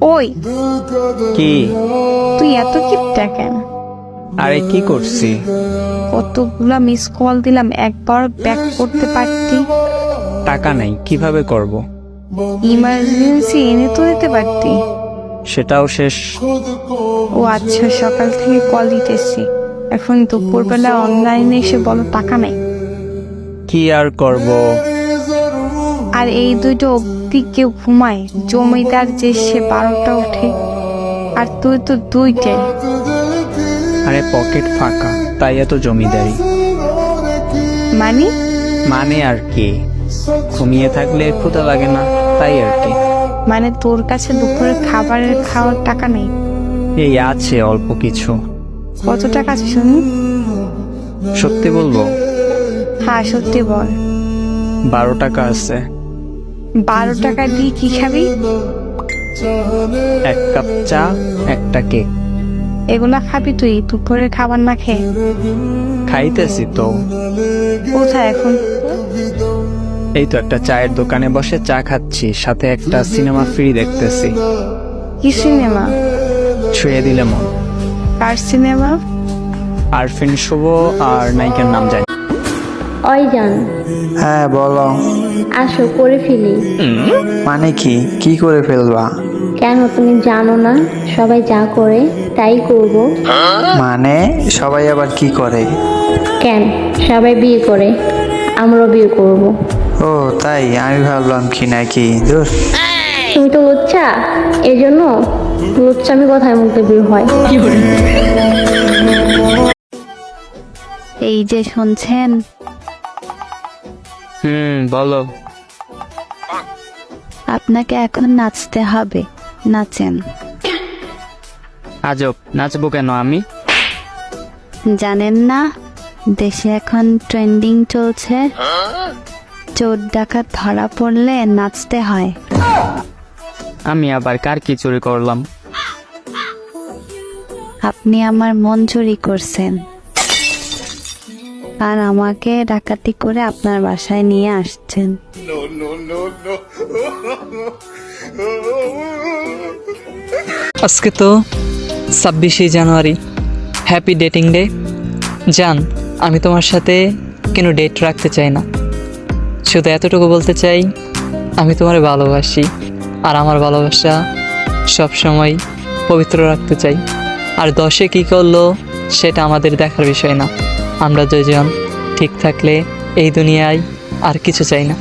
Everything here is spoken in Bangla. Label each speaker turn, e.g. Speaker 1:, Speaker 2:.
Speaker 1: ওই
Speaker 2: কি?
Speaker 1: তুই এত কিপটা কেন?
Speaker 2: আরে কি করছি?
Speaker 1: কতগুলা মিস কল দিলাম, একবার ব্যাক করতে পারতি।
Speaker 2: টাকা নাই, কিভাবে করব?
Speaker 1: ইমার্জেন্সি এনে তো দিতে পারতি।
Speaker 2: সেটাও শেষ।
Speaker 1: ও আচ্ছা, সকাল থেকে কল দিতেছি, এখন দুপুরবেলা অনলাইনে এসে বলো টাকা নাই।
Speaker 2: কি আর করব?
Speaker 1: আর এই দুটো অব্দি কেউ ঘুমায়? জমিদার যে সে 12টা উঠে, আর তুই তো 2টায়।
Speaker 2: আরে পকেট ফাঁকা, তাই এত জমিদারি।
Speaker 1: মানে
Speaker 2: মানে আর কি, ঘুমিয়ে থাকলে ক্ষুধা লাগে না, তাই আর কি।
Speaker 1: মানে তোর কাছে দুপুরে খাওয়ার টাকা নেই?
Speaker 2: এই আছে অল্প কিছু।
Speaker 1: কত টাকা আছে শুনি?
Speaker 2: সত্যি বলবো?
Speaker 1: হ্যাঁ সত্যি বল।
Speaker 2: 12 টাকা আছে।
Speaker 1: 12 টাকা দিয়ে কি খাবি?
Speaker 2: 1 কাপ চা, একটা কেক।
Speaker 1: এগুলা খাবি তুই দুপুরের খাবার না খেয়ে?
Speaker 2: খাইতেছি তো।
Speaker 1: কোথায় এখন?
Speaker 2: এই তো একটা চায়ের দোকানে বসে চা খাচ্ছি, সাথে একটা সিনেমা ফ্রি দেখতেছি।
Speaker 1: কি সিনেমা?
Speaker 2: ছুঁয়ে দিলে মন।
Speaker 1: কার সিনেমা?
Speaker 2: আরফিন শুভ আর নায়িকার নাম জানি।
Speaker 3: ওই জান,
Speaker 4: হ্যাঁ বলো।
Speaker 3: আসো করে ফেলি।
Speaker 4: মানে কি করে ফেলবা?
Speaker 3: কেন তুমি জানো না সবাই যা করে তাই করব?
Speaker 4: মানে সবাই আবার কি করে?
Speaker 3: কেন, সবাই বিয়ে করে, আমরাও বিয়ে করব।
Speaker 4: ও তাই? আমি ভাবলাম কি নাকি। দূর।
Speaker 3: তুমি তো লুচ্চা, এই জন্য লুচ্চামি কথায় মুখে বের হয়।
Speaker 1: এই যে শুনছেন,
Speaker 2: বলো।
Speaker 1: আপনাকে এখন নাচতে হবে, নাচেন।
Speaker 2: আজব, নাচবো কেন আমি?
Speaker 1: জানেন না দেশে এখন ট্রেন্ডিং চলছে, চোর ডাকাত ধরা পড়লে নাচতে হয়।
Speaker 2: আমি আবার কার কি চুরি করলাম?
Speaker 1: আপনি আমার মন চুরি করছেন, আর আমাকে ডাকাতি করে আপনার বাসায় নিয়ে আসছেন।
Speaker 5: আজকে তো 26শে জানুয়ারি, হ্যাপি ডেটিং ডে। জান, আমি তোমার সাথে কোনো ডেট রাখতে চাই না, শুধু এতটুকু বলতে চাই আমি তোমার ভালোবাসি, আর আমার ভালোবাসা সবসময় পবিত্র রাখতে চাই। আর 10-এ কী করলো সেটা আমাদের দেখার বিষয় না, আমরা দুজন ঠিক থাকলে এই দুনিয়ায় আর কিছু চাই না।